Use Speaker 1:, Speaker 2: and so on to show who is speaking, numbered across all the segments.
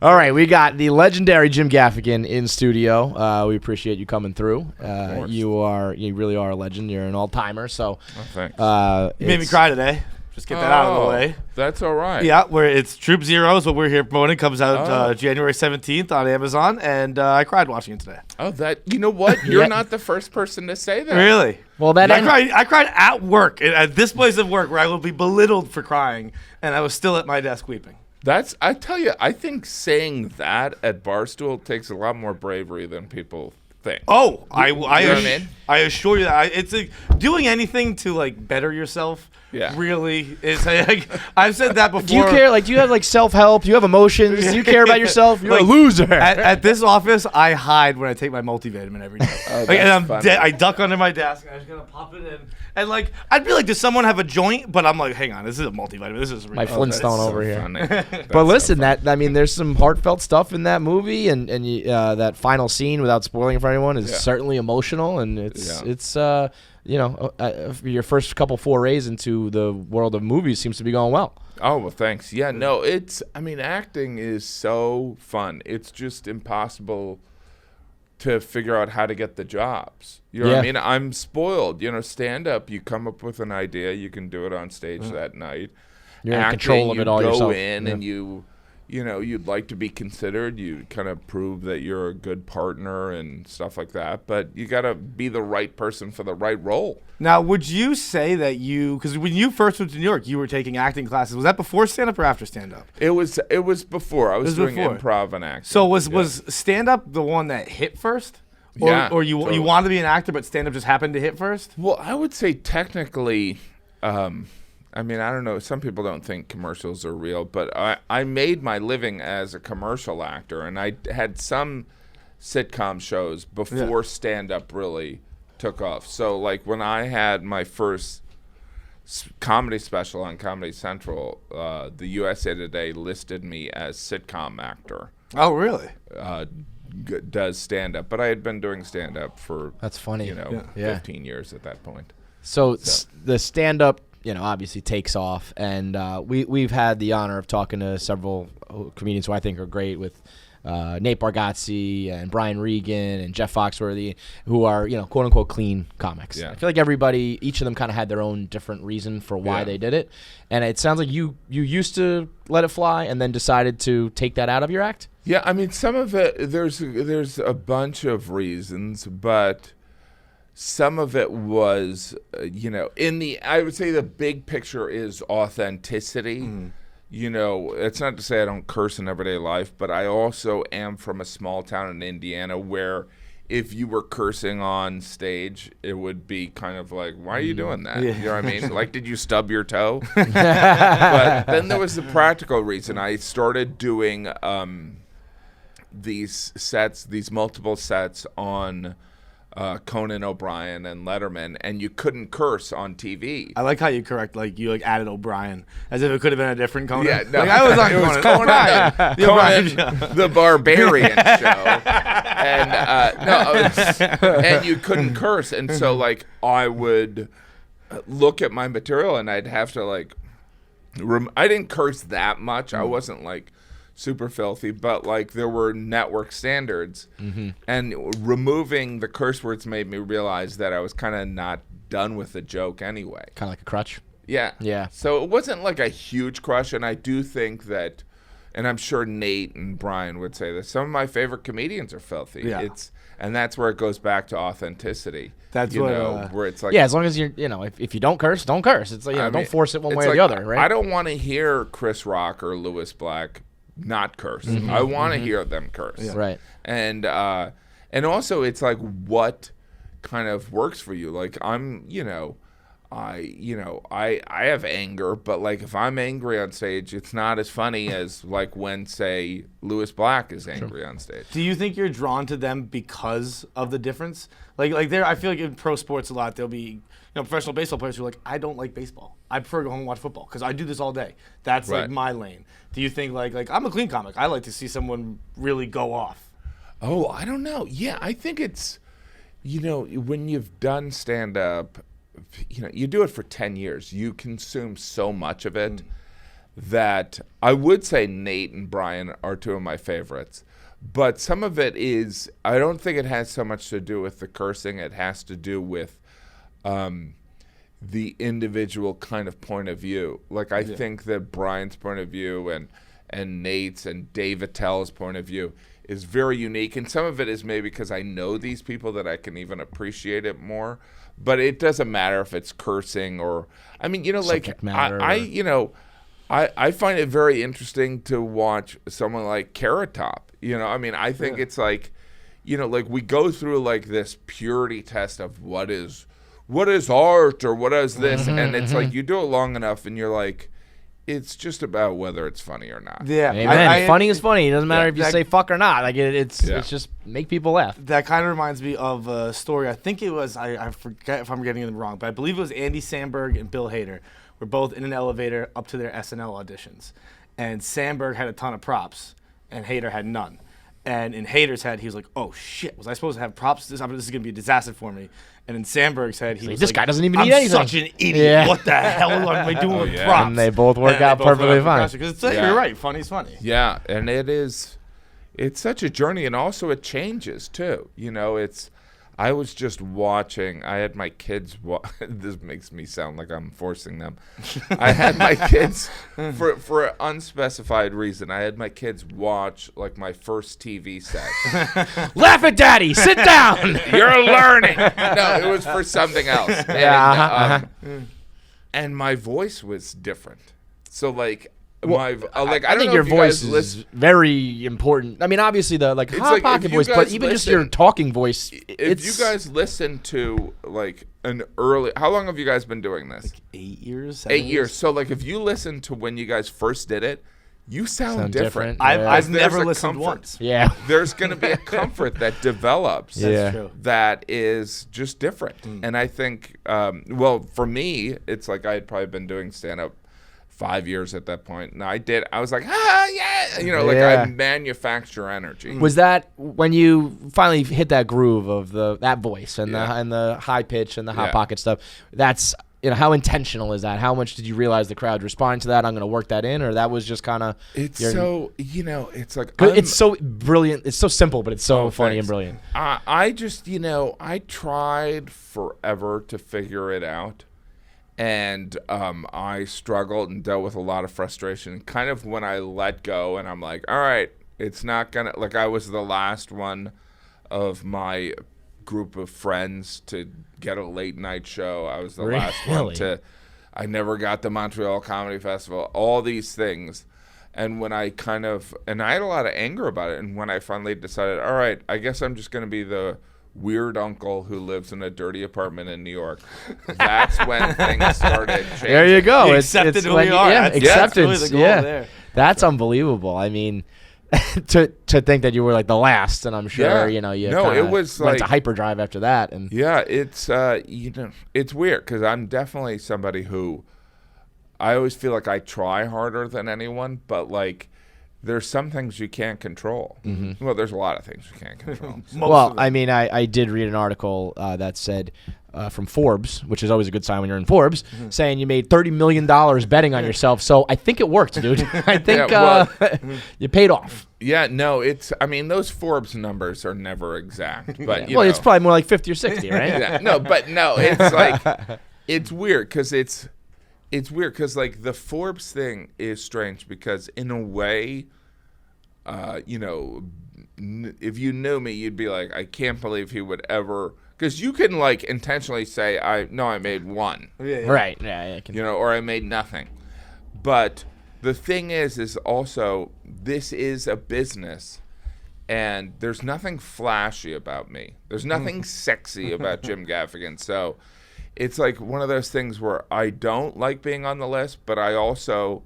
Speaker 1: All right, we got the legendary Jim Gaffigan in studio. We appreciate you coming through. You really are a legend. You're an all-timer. So,
Speaker 2: thanks.
Speaker 3: You made me cry today. Just get that out of the way.
Speaker 2: That's all right.
Speaker 3: Yeah, it's Troop Zero is what we're here promoting. Comes out January 17th on Amazon, and I cried watching it today.
Speaker 2: Oh, you know what? You're not the first person to say that.
Speaker 3: Really?
Speaker 1: Well,
Speaker 3: I cried at work, at this place of work where I will be belittled for crying, and I was still at my desk weeping.
Speaker 2: I tell you, I think saying that at Barstool takes a lot more bravery than people think.
Speaker 3: Oh,
Speaker 2: I
Speaker 3: assure you that it's doing anything to like better yourself.
Speaker 2: Yeah.
Speaker 3: Really is. I've said that before.
Speaker 1: Do you care? Do you have self-help? Do you have emotions? Do you care about yourself? You're a loser.
Speaker 3: At this office, I hide when I take my multivitamin every day. And I duck under my desk. And I just gotta pop it in. And I'd be like, does someone have a joint? But I'm like, hang on, this is a multivitamin. This is real.
Speaker 1: My Flintstone over here.
Speaker 2: But
Speaker 1: listen, there's some heartfelt stuff in that movie, and that final scene, without spoiling it for anyone, is certainly emotional, and it's your first couple forays into the world of movies seems to be going well.
Speaker 2: Oh, well, thanks. Yeah, no, acting is so fun. It's just impossible to figure out how to get the jobs. You know what I mean? I'm spoiled. Stand-up, you come up with an idea, you can do it on stage that night.
Speaker 1: You're in control of it all yourself.
Speaker 2: You go in and you'd like to be considered. You kind of prove that you're a good partner and stuff like that. But you got to be the right person for the right role.
Speaker 3: Now, would you say that because when you first went to New York, you were taking acting classes. Was that before stand-up or after stand-up?
Speaker 2: It was before. I was doing improv and acting.
Speaker 3: So was stand-up the one that hit first? Or you wanted to be an actor, but stand-up just happened to hit first?
Speaker 2: Well, I would say technically, I don't know. Some people don't think commercials are real, but I made my living as a commercial actor, and I had some sitcom shows before stand-up really took off. So, when I had my first comedy special on Comedy Central, the USA Today listed me as sitcom actor.
Speaker 3: Oh, really?
Speaker 2: Does stand-up, but I had been doing stand-up for 15 years at that point.
Speaker 1: So. The stand-up, obviously takes off, and we've had the honor of talking to several comedians who I think are great, with Nate Bargatze and Brian Regan and Jeff Foxworthy, who are quote unquote clean comics.
Speaker 2: Yeah.
Speaker 1: I feel like each of them kind of had their own different reason for why they did it, and it sounds like you used to let it fly and then decided to take that out of your act.
Speaker 2: Yeah, some of it there's a bunch of reasons, but some of it was, I would say the big picture is authenticity. Mm. It's not to say I don't curse in everyday life, but I also am from a small town in Indiana where if you were cursing on stage, it would be kind of like, why are you doing that? Yeah. You know what I mean? Did you stub your toe? But then there was the practical reason. I started doing these multiple sets on Conan O'Brien and Letterman, and you couldn't curse on TV.
Speaker 3: I like how you correct, you added O'Brien as if it could have been a different Conan.
Speaker 2: Yeah, no,
Speaker 3: I was on
Speaker 2: Conan.
Speaker 3: Conan,
Speaker 2: the Barbarian show, and you couldn't curse, and so I would look at my material and I'd have to I didn't curse that much. I wasn't super filthy, but there were network standards, and removing the curse words made me realize that I was kind of not done with the joke anyway.
Speaker 1: Kind of like a crutch.
Speaker 2: Yeah. So it wasn't a huge crush, and I do think that, and I'm sure Nate and Brian would say this, some of my favorite comedians are filthy.
Speaker 3: Yeah.
Speaker 2: And that's where it goes back to authenticity.
Speaker 3: That's
Speaker 2: where it's
Speaker 1: as long as you're, if you don't curse, don't curse. It's don't force it one way or the other, right?
Speaker 2: I don't want to hear Chris Rock or Louis Black not curse. I want to hear them curse.
Speaker 1: Yeah. Right.
Speaker 2: And also it's what kind of works for you. I have anger, but if I'm angry on stage, it's not as funny as when, say, Louis Black is angry on stage.
Speaker 3: Do you think you're drawn to them because of the difference? I feel like in pro sports a lot, there'll be professional baseball players who are I don't like baseball. I prefer to go home and watch football because I do this all day. That's my lane. Do you think I'm a clean comic? I like to see someone really go off.
Speaker 2: Oh, I don't know. Yeah, I think it's, when you've done stand-up, you do it for 10 years. You consume so much of it that I would say Nate and Brian are two of my favorites. But some of it is, I don't think it has so much to do with the cursing. It has to do with the individual kind of point of view. Like, I think that Brian's point of view and Nate's and Dave Attell's point of view is very unique. And some of it is maybe because I know these people that I can even appreciate it more. But it doesn't matter if it's cursing or, I mean,
Speaker 1: Subject matter.
Speaker 2: I find it very interesting to watch someone like Carrot Top. I mean, I think it's like, like we go through like this purity test of what is art or what is this, and it's like you do it long enough, and you're like, it's just about whether it's funny or not.
Speaker 3: Yeah,
Speaker 1: Amen. Funny is funny. It doesn't matter if you say fuck or not. Like it's just make people laugh.
Speaker 3: That kind of reminds me of a story. I think it was I forget if I'm getting it wrong, but I believe it was Andy Samberg and Bill Hader were both in an elevator up to their SNL auditions, and Samberg had a ton of props, and Hader had none. And in Hader's head, he was like, "Oh shit, was I supposed to have props? This is gonna be a disaster for me." And in Samberg's head, he was
Speaker 1: this
Speaker 3: like,
Speaker 1: guy doesn't even need
Speaker 3: I'm
Speaker 1: anything.
Speaker 3: such an idiot.
Speaker 1: Yeah.
Speaker 3: What the hell am I doing with props?
Speaker 1: And they both work out perfectly fine.
Speaker 3: Because you're right, funny's funny.
Speaker 2: Yeah, and it's such a journey, and also it changes too. I was just watching. I had my kids. This makes me sound like I'm forcing them. I had my kids for an unspecified reason. I had my kids watch like my first TV set.
Speaker 1: Laugh at Daddy. Sit down.
Speaker 2: You're learning. No, it was for something else. And my voice was different. So like. I
Speaker 1: think your voice is very important. I mean, obviously the hot pocket voice, but even just your talking voice.
Speaker 2: If you guys listen to like an early, how long have you guys been doing this?
Speaker 3: Like 8 years.
Speaker 2: 8 years. So like, if you listen to when you guys first did it, you sound different.
Speaker 3: I've never listened once.
Speaker 1: Yeah.
Speaker 2: There's going to be a comfort that develops.
Speaker 3: That's true.
Speaker 2: That is just different. And I think, for me, it's like I had probably been doing stand-up 5 years at that point, and I was like, I manufacture energy.
Speaker 1: Was that when you finally hit that groove of that voice and the high pitch and the hot pocket stuff? That's how intentional is that? How much did you realize the crowd responding to that? I'm going to work that in, or that was just kind of.
Speaker 2: It's so it's like
Speaker 1: it's so brilliant. It's so simple, but it's so funny and brilliant.
Speaker 2: I just I tried forever to figure it out. And I struggled and dealt with a lot of frustration. Kind of when I let go and I'm like, all right, it's not going to, like I was the last one of my group of friends to get a late night show. I was the last one I never got the Montreal Comedy Festival, all these things. And when I and I had a lot of anger about it. And when I finally decided, all right, I guess I'm just going to be the weird uncle who lives in a dirty apartment in New York. That's when things started changing.
Speaker 1: There you go.
Speaker 3: You accepted who we are.
Speaker 1: Yeah, acceptance.
Speaker 3: Really the goal there.
Speaker 1: That's unbelievable. I mean, to think that you were like the last, and I'm sure it was went to hyperdrive after that. And
Speaker 2: it's it's weird because I'm definitely somebody who I always feel like I try harder than anyone, but like. There's some things you can't control. Mm-hmm. Well, there's a lot of things you can't control.
Speaker 1: Well, I mean, I did read an article that said from Forbes, which is always a good sign when you're in Forbes, saying you made $30 million betting on yourself. So I think it worked, dude. I think you paid off.
Speaker 2: Yeah, no, those Forbes numbers are never exact. But
Speaker 1: it's probably more like 50 or 60, right?
Speaker 2: It's like, it's weird because it's weird because, like, the Forbes thing is strange because, in a way, if you knew me, you'd be like, I can't believe he would ever – because you can, like, intentionally say, I made one.
Speaker 1: Right. Yeah, I can.
Speaker 2: Or I made nothing. But the thing is also this is a business, and there's nothing flashy about me. There's nothing sexy about Jim Gaffigan. So – it's like one of those things where I don't like being on the list, but I also,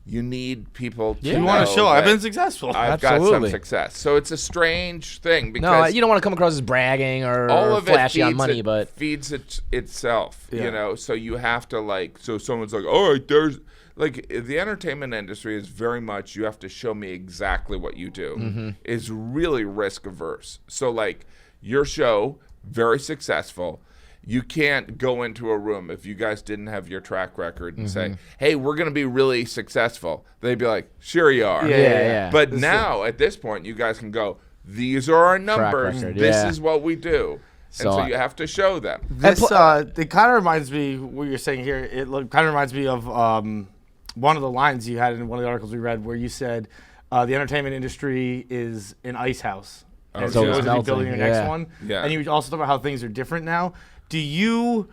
Speaker 2: you need people to
Speaker 3: you want to show I've been successful.
Speaker 2: I've got some success. So it's a strange thing because
Speaker 1: no, you don't want to come across as bragging or flashy on money, but
Speaker 2: feeds itself, so you have to so someone's like, all right, there's like the entertainment industry is very much you have to show me exactly what you do is really risk averse. So like your show, very successful. you can't go into a room if you guys didn't have your track record and say, hey, we're going to be really successful. They'd be like, sure you are.
Speaker 1: Yeah.
Speaker 2: But now, at this point, you guys can go, these are our numbers.
Speaker 1: Record,
Speaker 2: this is what we do.
Speaker 1: So,
Speaker 2: and so you have to show them.
Speaker 3: This it kind of reminds me, what you're saying here, it kind of reminds me of one of the lines you had in one of the articles we read where you said the entertainment industry is an ice house. And so you're always building your next one.
Speaker 2: Yeah.
Speaker 3: And you also talk about how things are different now. Do you,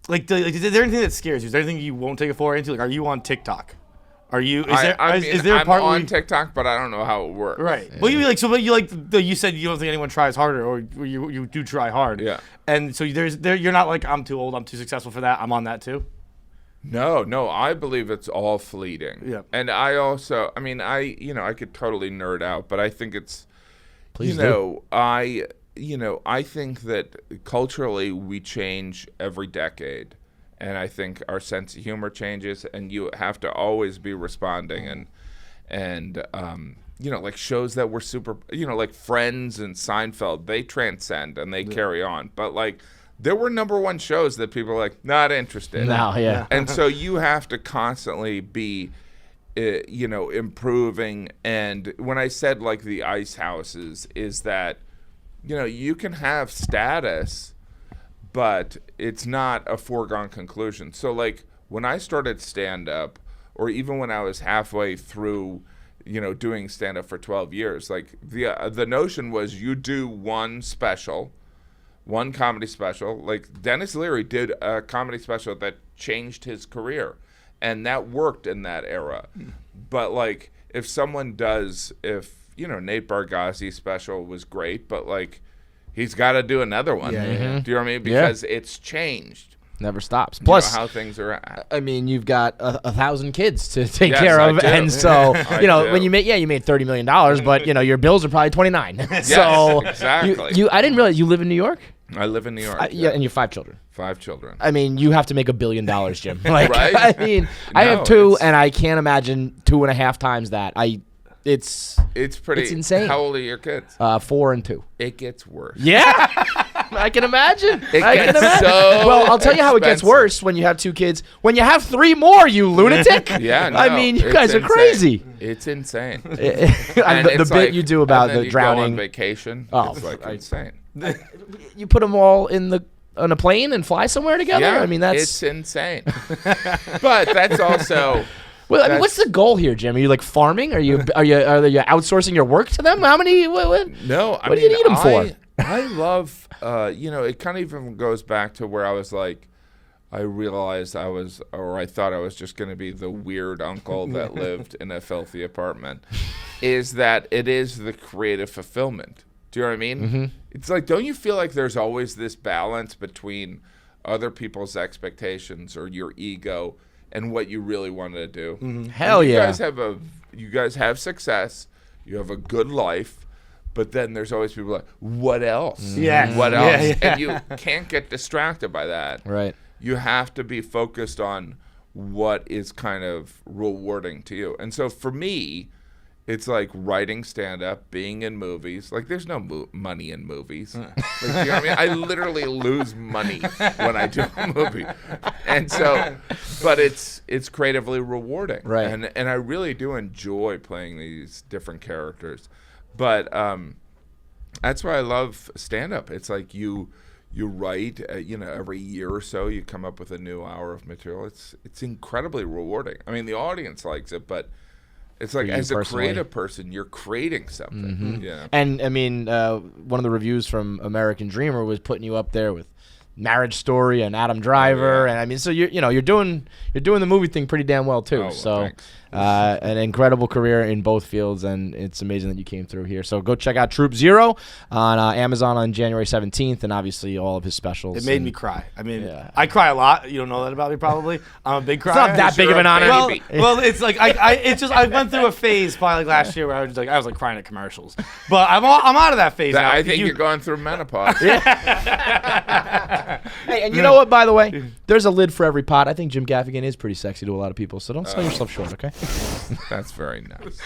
Speaker 3: is there anything that scares you? Is there anything you won't take a foray into? Like, are you on TikTok? Are you, is there a part
Speaker 2: I'm on TikTok, but I don't know how it works.
Speaker 3: Right. Yeah. Well, you said you don't think anyone tries harder, or you do try hard.
Speaker 2: Yeah.
Speaker 3: And so you're not like, I'm too old, I'm too successful for that, I'm on that too?
Speaker 2: No, I believe it's all fleeting.
Speaker 3: Yeah.
Speaker 2: And I also, I could totally nerd out, but I think it's,
Speaker 1: Please do.
Speaker 2: I think that culturally we change every decade. And I think our sense of humor changes, and you have to always be responding. And like shows that were super, like Friends and Seinfeld, they transcend and they carry on. But like, there were #1 shows that people are like, not interested.
Speaker 1: No, yeah.
Speaker 2: And so you have to constantly be, improving. And when I said like the ice houses, is that, you can have status, but it's not a foregone conclusion. So like when I started stand-up, or even when I was halfway through, doing stand-up for 12 years, like the notion was you do one comedy special. Like Dennis Leary did a comedy special that changed his career, and that worked in that era. But like if Nate Bargatze's special was great, but like he's got to do another one.
Speaker 3: Yeah.
Speaker 2: Do you know what I mean? Because it's changed.
Speaker 1: Never stops. Plus,
Speaker 2: how things are at.
Speaker 1: I mean, you've got 1,000 kids to take care of, and so when you made $30 million, but your bills are probably 29.
Speaker 2: Yes,
Speaker 1: so
Speaker 2: exactly.
Speaker 1: I didn't realize you live in New York.
Speaker 2: I live in New York.
Speaker 1: And you have 5 children.
Speaker 2: 5 children.
Speaker 1: I mean, you have to make $1 billion, Jim. Like,
Speaker 2: right?
Speaker 1: I mean, I have 2, and I can't imagine 2.5 times that. It's insane.
Speaker 2: How old are your kids?
Speaker 1: 4 and 2.
Speaker 2: It gets worse.
Speaker 1: Yeah. I can imagine.
Speaker 2: It gets so
Speaker 1: well, I'll tell you how it gets worse when you have 2 kids. When you have 3 more, you lunatic.
Speaker 2: Yeah, no,
Speaker 1: I mean, you guys are crazy.
Speaker 2: It's insane.
Speaker 1: The bit you do about the drowning.
Speaker 2: Go on vacation.
Speaker 1: Oh,
Speaker 2: it's like insane.
Speaker 1: You put them all on a plane and fly somewhere together.
Speaker 2: Yeah,
Speaker 1: I mean,
Speaker 2: it's insane. But that's also.
Speaker 1: Well, I mean, what's the goal here, Jim? Are you like farming? Are you outsourcing your work to them? How many? What
Speaker 2: No,
Speaker 1: what do you need them for?
Speaker 2: I love, it kind of even goes back to where I was like, I realized I thought I was just going to be the weird uncle that lived in a filthy apartment, is that it is the creative fulfillment. Do you know what I mean? Mm-hmm. It's like, don't you feel like there's always this balance between other people's expectations or your ego and what you really wanted to do?
Speaker 1: Mm-hmm. Hell yeah.
Speaker 2: You guys have success. You have a good life. But then there's always people like, what else?
Speaker 3: Yeah.
Speaker 2: What else?
Speaker 3: Yeah.
Speaker 2: And you can't get distracted by that.
Speaker 1: Right.
Speaker 2: You have to be focused on what is kind of rewarding to you. And so for me, it's like writing stand-up, being in movies. Like, there's no money in movies. Like, you know what I mean? I literally lose money when I do a movie. And so, but it's creatively rewarding.
Speaker 1: Right.
Speaker 2: And I really do enjoy playing these different characters. But that's why I love stand-up. It's like you write, every year or so you come up with a new hour of material. It's incredibly rewarding. I mean, the audience likes it, but it's like as a creative person, you're creating something.
Speaker 1: Mm-hmm.
Speaker 2: Yeah.
Speaker 1: And I mean, one of the reviews from American Dreamer was putting you up there with Marriage Story and Adam Driver, and I mean, so you're doing the movie thing pretty damn well too. An incredible career in both fields, and it's amazing that you came through here. So go check out Troop Zero on Amazon on January 17th, and obviously all of his specials.
Speaker 3: It made me cry. I mean, I cry a lot. You don't know that about me, probably. I'm a big crier.
Speaker 1: It's not that big of an honor.
Speaker 3: Well, it's like I went through a phase probably last year where I was like crying at commercials, but I'm out of that phase now.
Speaker 2: I think you're going through menopause.
Speaker 1: Hey, and you know what? By the way, there's a lid for every pot. I think Jim Gaffigan is pretty sexy to a lot of people, so don't sell yourself short, okay?
Speaker 2: That's very nice.